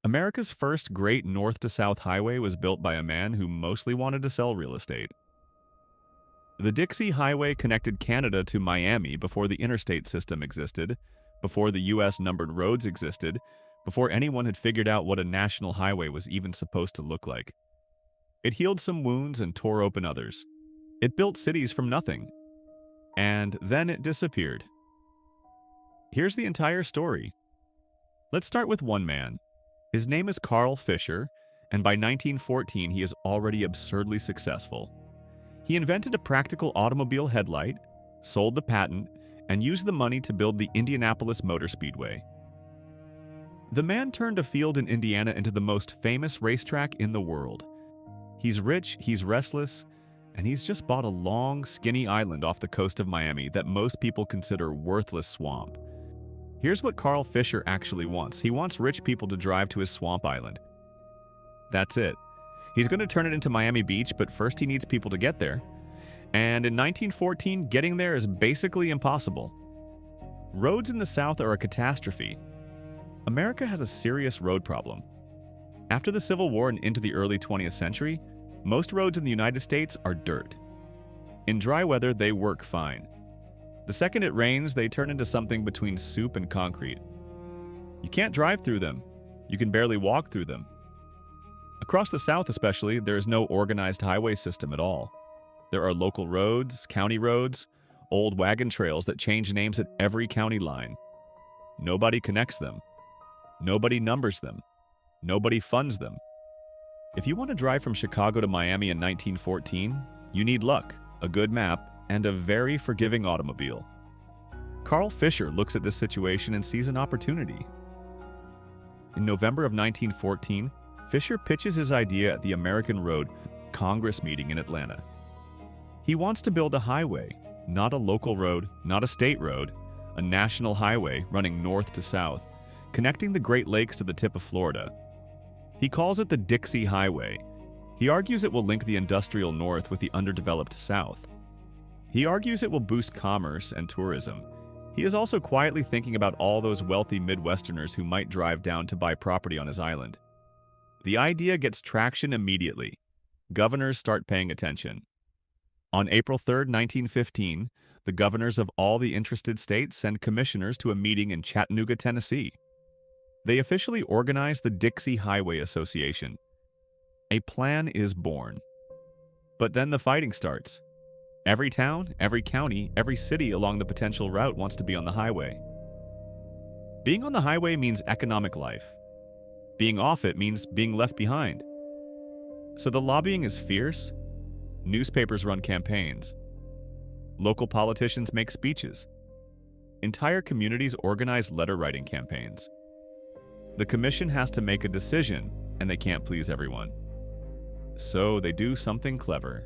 America's first great north-to-south highway was built by a man who mostly wanted to sell real estate. The Dixie Highway connected Canada to Miami before the interstate system existed, before the U.S. numbered roads existed, before anyone had figured out what a national highway was even supposed to look like. It healed some wounds and tore open others. It built cities from nothing. And then it disappeared. Here's the entire story. Let's start with one man. His name is Carl Fischer, and by 1914 he is already absurdly successful. He invented a practical automobile headlight, sold the patent, and used the money to build the Indianapolis Motor Speedway. The man turned a field in Indiana into the most famous racetrack in the world. He's rich, he's restless, and he's just bought a long, skinny island off the coast of Miami that most people consider worthless swamp. Here's what Carl Fischer actually wants. He wants rich people to drive to his swamp island. That's it. He's going to turn it into Miami Beach, but first he needs people to get there. And in 1914, getting there is basically impossible. Roads in the South are a catastrophe. America has a serious road problem. After the Civil War and into the early 20th century, most roads in the United States are dirt. In dry weather, they work fine. The second it rains, they turn into something between soup and concrete. You can't drive through them. You can barely walk through them. Across the South especially, there is no organized highway system at all. There are local roads, county roads, old wagon trails that change names at every county line. Nobody connects them. Nobody numbers them. Nobody funds them. If you want to drive from Chicago to Miami in 1914, you need luck, a good map, and a very forgiving automobile. Carl Fischer looks at this situation and sees an opportunity. In November of 1914, Fischer pitches his idea at the American Road Congress meeting in Atlanta. He wants to build a highway, not a local road, not a state road, a national highway running north to south, connecting the Great Lakes to the tip of Florida. He calls it the Dixie Highway. He argues it will link the industrial north with the underdeveloped south. He argues it will boost commerce and tourism. He is also quietly thinking about all those wealthy Midwesterners who might drive down to buy property on his island. The idea gets traction immediately. Governors start paying attention. On April 3, 1915, the governors of all the interested states send commissioners to a meeting in Chattanooga, Tennessee. They officially organize the Dixie Highway Association. A plan is born. But then the fighting starts. Every town, every county, every city along the potential route wants to be on the highway. Being on the highway means economic life. Being off it means being left behind. So the lobbying is fierce. Newspapers run campaigns. Local politicians make speeches. Entire communities organize letter-writing campaigns. The commission has to make a decision, and they can't please everyone. So they do something clever.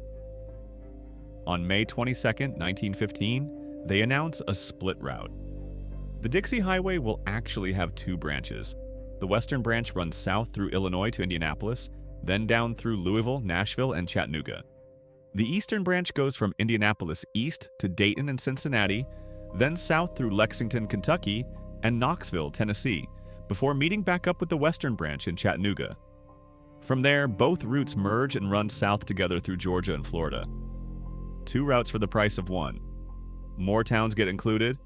On May 22, 1915, they announce a split route. The Dixie Highway will actually have two branches. The western branch runs south through Illinois to Indianapolis, then down through Louisville, Nashville, and Chattanooga. The eastern branch goes from Indianapolis east to Dayton and Cincinnati, then south through Lexington, Kentucky, and Knoxville, Tennessee, before meeting back up with the western branch in Chattanooga. From there, both routes merge and run south together through Georgia and Florida. Two routes for the price of one. More towns get included,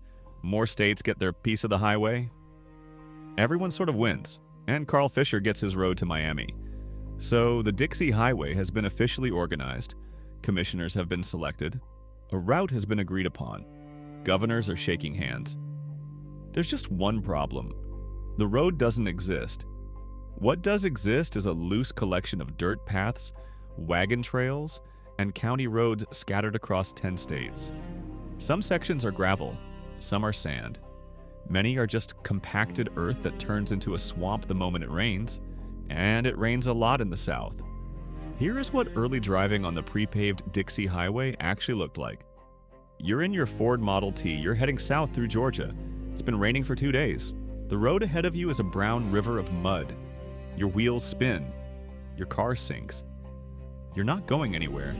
more states get their piece of the highway. Everyone sort of wins, and Carl Fischer gets his road to Miami. So the Dixie Highway has been officially organized, commissioners have been selected, a route has been agreed upon, governors are shaking hands. There's just one problem. The road doesn't exist. What does exist is a loose collection of dirt paths, wagon trails, and county roads scattered across 10 states. Some sections are gravel, some are sand. Many are just compacted earth that turns into a swamp the moment it rains, and it rains a lot in the South. Here is what early driving on the pre-paved Dixie Highway actually looked like. You're in your Ford Model T, you're heading south through Georgia. It's been raining for 2 days. The road ahead of you is a brown river of mud. Your wheels spin. Your car sinks. You're not going anywhere.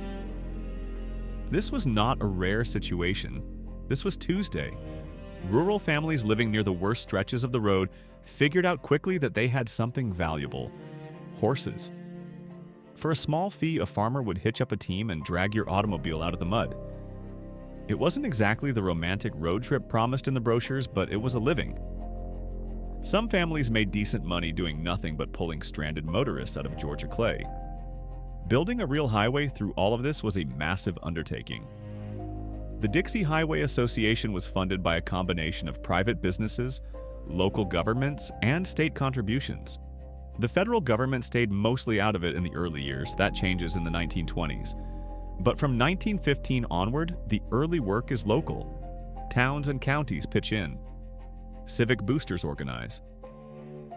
This was not a rare situation. This was Tuesday. Rural families living near the worst stretches of the road figured out quickly that they had something valuable: horses. For a small fee, a farmer would hitch up a team and drag your automobile out of the mud. It wasn't exactly the romantic road trip promised in the brochures, but it was a living. Some families made decent money doing nothing but pulling stranded motorists out of Georgia clay. Building a real highway through all of this was a massive undertaking. The Dixie Highway Association was funded by a combination of private businesses, local governments, and state contributions. The federal government stayed mostly out of it in the early years. That changes in the 1920s. But from 1915 onward, the early work is local. Towns and counties pitch in. Civic boosters organize.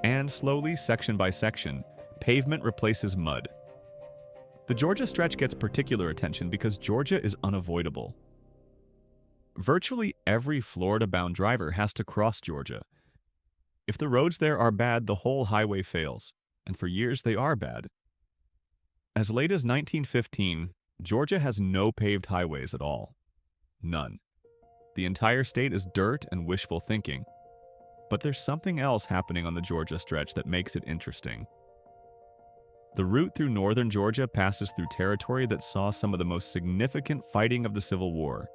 And slowly, section by section, pavement replaces mud. The Georgia stretch gets particular attention because Georgia is unavoidable. Virtually every Florida-bound driver has to cross Georgia. If the roads there are bad, the whole highway fails, and for years they are bad. As late as 1915, Georgia has no paved highways at all. None. The entire state is dirt and wishful thinking. But there's something else happening on the Georgia stretch that makes it interesting. The route through northern Georgia passes through territory that saw some of the most significant fighting of the Civil War: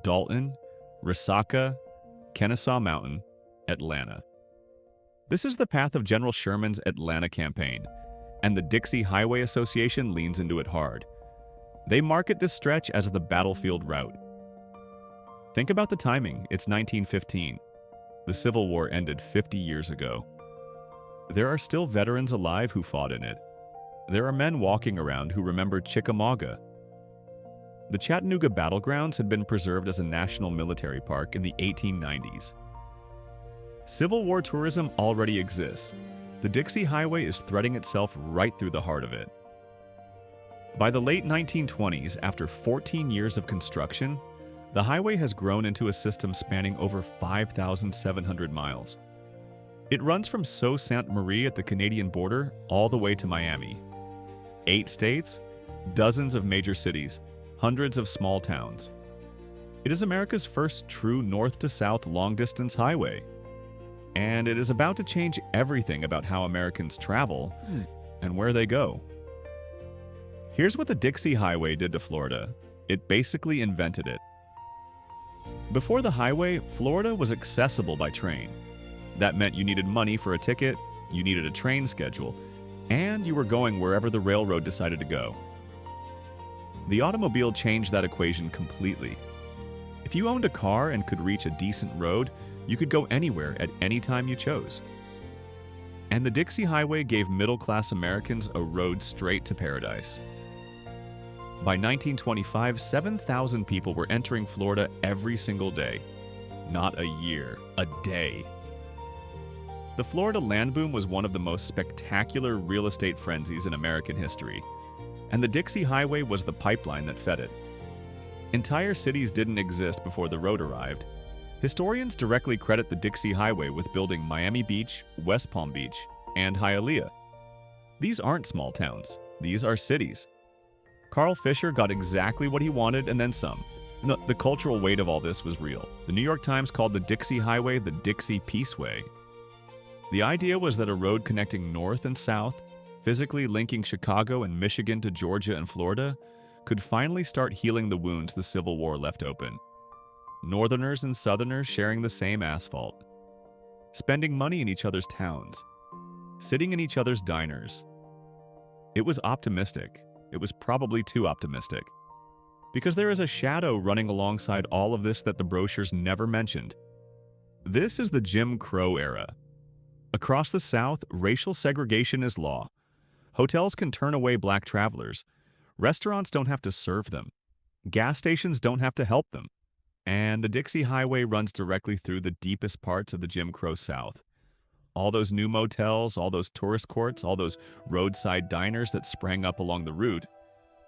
Dalton, Resaca, Kennesaw Mountain, Atlanta. This is the path of General Sherman's Atlanta campaign, and the Dixie Highway Association leans into it hard. They market this stretch as the battlefield route. Think about the timing. It's 1915. The Civil War ended 50 years ago. There are still veterans alive who fought in it. There are men walking around who remember Chickamauga. The Chattanooga battlegrounds had been preserved as a national military park in the 1890s. Civil War tourism already exists. The Dixie Highway is threading itself right through the heart of it. By the late 1920s, after 14 years of construction, the highway has grown into a system spanning over 5,700 miles. It runs from Sault Ste. Marie at the Canadian border all the way to Miami. 8 states, dozens of major cities, hundreds of small towns. It is America's first true north-to-south long-distance highway. And it is about to change everything about how Americans travel and where they go. Here's what the Dixie Highway did to Florida. It basically invented it. Before the highway, Florida was accessible by train. That meant you needed money for a ticket, you needed a train schedule, and you were going wherever the railroad decided to go. The automobile changed that equation completely. If you owned a car and could reach a decent road, you could go anywhere at any time you chose. And the Dixie Highway gave middle-class Americans a road straight to paradise. By 1925, 7,000 people were entering Florida every single day. Not a year, a day. The Florida land boom was one of the most spectacular real estate frenzies in American history, and the Dixie Highway was the pipeline that fed it. Entire cities didn't exist before the road arrived. Historians directly credit the Dixie Highway with building Miami Beach, West Palm Beach, and Hialeah. These aren't small towns. These are cities. Carl Fischer got exactly what he wanted and then some. The cultural weight of all this was real. The New York Times called the Dixie Highway the Dixie Peaceway. The idea was that a road connecting north and south, physically linking Chicago and Michigan to Georgia and Florida, could finally start healing the wounds the Civil War left open. Northerners and Southerners sharing the same asphalt, spending money in each other's towns, sitting in each other's diners. It was optimistic. It was probably too optimistic. Because there is a shadow running alongside all of this that the brochures never mentioned. This is the Jim Crow era. Across the South, racial segregation is law. Hotels can turn away black travelers. Restaurants don't have to serve them. Gas stations don't have to help them. And the Dixie Highway runs directly through the deepest parts of the Jim Crow South. All those new motels, all those tourist courts, all those roadside diners that sprang up along the route,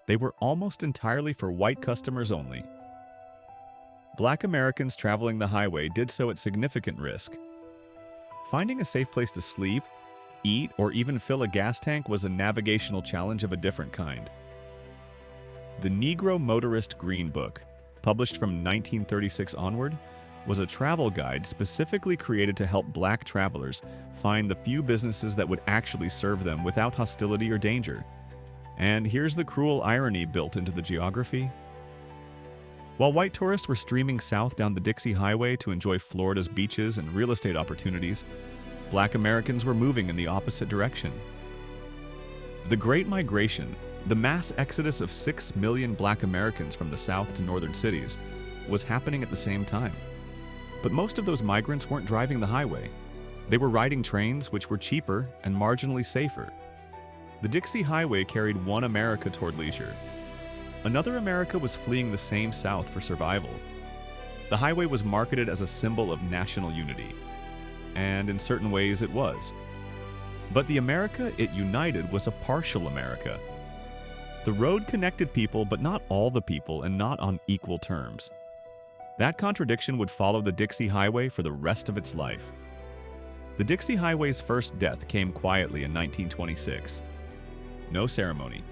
they were almost entirely for white customers only. Black Americans traveling the highway did so at significant risk. Finding a safe place to sleep, eat, or even fill a gas tank was a navigational challenge of a different kind. The Negro Motorist Green Book, published from 1936 onward, was a travel guide specifically created to help black travelers find the few businesses that would actually serve them without hostility or danger. And here's the cruel irony built into the geography. While white tourists were streaming south down the Dixie Highway to enjoy Florida's beaches and real estate opportunities, black Americans were moving in the opposite direction. The Great Migration, the mass exodus of 6 million black Americans from the south to northern cities, was happening at the same time. But most of those migrants weren't driving the highway. They were riding trains, which were cheaper and marginally safer. The Dixie Highway carried one America toward leisure. Another America was fleeing the same South for survival. The highway was marketed as a symbol of national unity. And in certain ways it was. But the America it united was a partial America. The road connected people, but not all the people, and not on equal terms. That contradiction would follow the Dixie Highway for the rest of its life. The Dixie Highway's first death came quietly in 1926. No ceremony,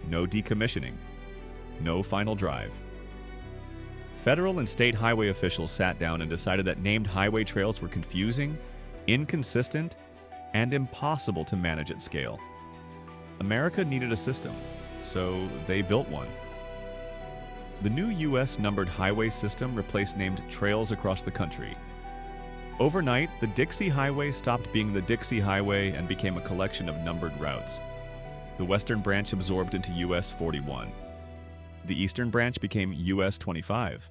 no decommissioning, no final drive. Federal and state highway officials sat down and decided that named highway trails were confusing, inconsistent, and impossible to manage at scale. America needed a system, so they built one. The new U.S. numbered highway system replaced named trails across the country. Overnight, the Dixie Highway stopped being the Dixie Highway and became a collection of numbered routes. The western branch absorbed into US 41. The eastern branch became US 25.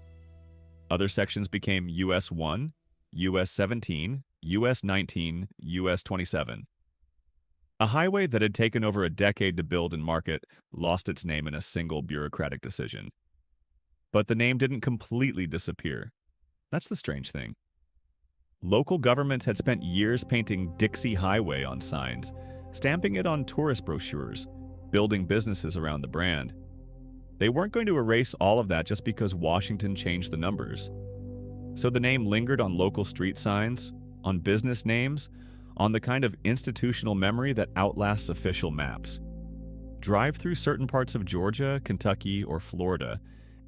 Other sections became US 1, US 17, US 19, US 27. A highway that had taken over a decade to build and market lost its name in a single bureaucratic decision. But the name didn't completely disappear. That's the strange thing. Local governments had spent years painting Dixie Highway on signs, stamping it on tourist brochures, building businesses around the brand. They weren't going to erase all of that just because Washington changed the numbers. So the name lingered on local street signs, on business names, on the kind of institutional memory that outlasts official maps. Drive through certain parts of Georgia, Kentucky, or Florida,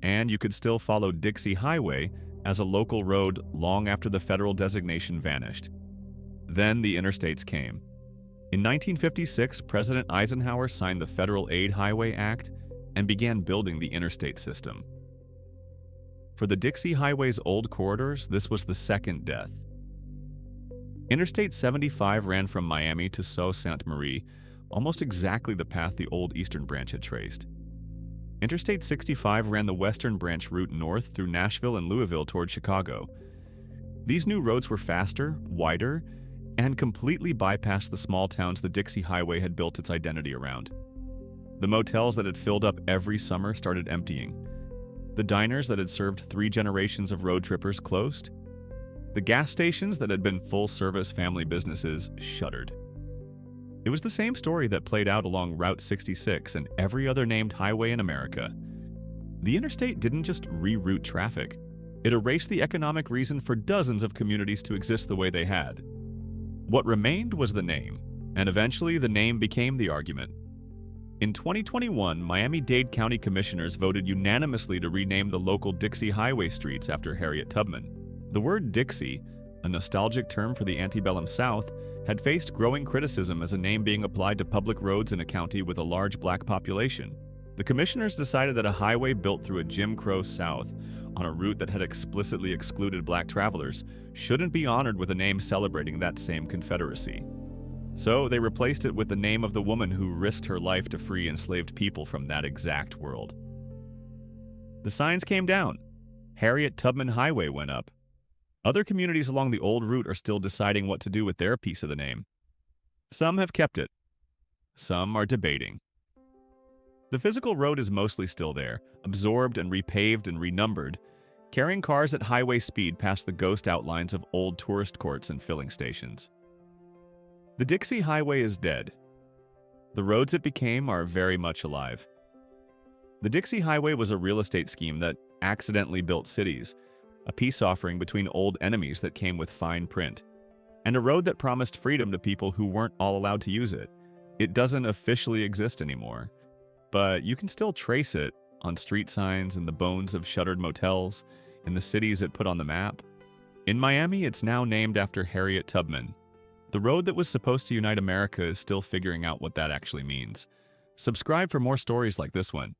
and you could still follow Dixie Highway as a local road long after the federal designation vanished. Then the interstates came. In 1956, President Eisenhower signed the Federal Aid Highway Act and began building the interstate system. For the Dixie Highway's old corridors, this was the second death. Interstate 75 ran from Miami to Sault Ste. Marie, almost exactly the path the old eastern branch had traced. Interstate 65 ran the western branch route north through Nashville and Louisville toward Chicago. These new roads were faster, wider, and completely bypassed the small towns the Dixie Highway had built its identity around. The motels that had filled up every summer started emptying. The diners that had served 3 generations of road trippers closed. The gas stations that had been full-service family businesses shuttered. It was the same story that played out along Route 66 and every other named highway in America. The interstate didn't just reroute traffic. It erased the economic reason for dozens of communities to exist the way they had. What remained was the name, and eventually the name became the argument. In 2021, Miami-Dade County Commissioners voted unanimously to rename the local Dixie Highway streets after Harriet Tubman. The word Dixie, a nostalgic term for the antebellum South, had faced growing criticism as a name being applied to public roads in a county with a large black population. The commissioners decided that a highway built through a Jim Crow South on a route that had explicitly excluded black travelers shouldn't be honored with a name celebrating that same Confederacy. So they replaced it with the name of the woman who risked her life to free enslaved people from that exact world. The signs came down. Harriet Tubman Highway went up. Other communities along the old route are still deciding what to do with their piece of the name. Some have kept it. Some are debating. The physical road is mostly still there, absorbed and repaved and renumbered, carrying cars at highway speed past the ghost outlines of old tourist courts and filling stations. The Dixie Highway is dead. The roads it became are very much alive. The Dixie Highway was a real estate scheme that accidentally built cities, a peace offering between old enemies that came with fine print, and a road that promised freedom to people who weren't all allowed to use it. It doesn't officially exist anymore, but you can still trace it on street signs, in the bones of shuttered motels, in the cities it put on the map. In Miami, it's now named after Harriet Tubman. The road that was supposed to unite America is still figuring out what that actually means. Subscribe for more stories like this one.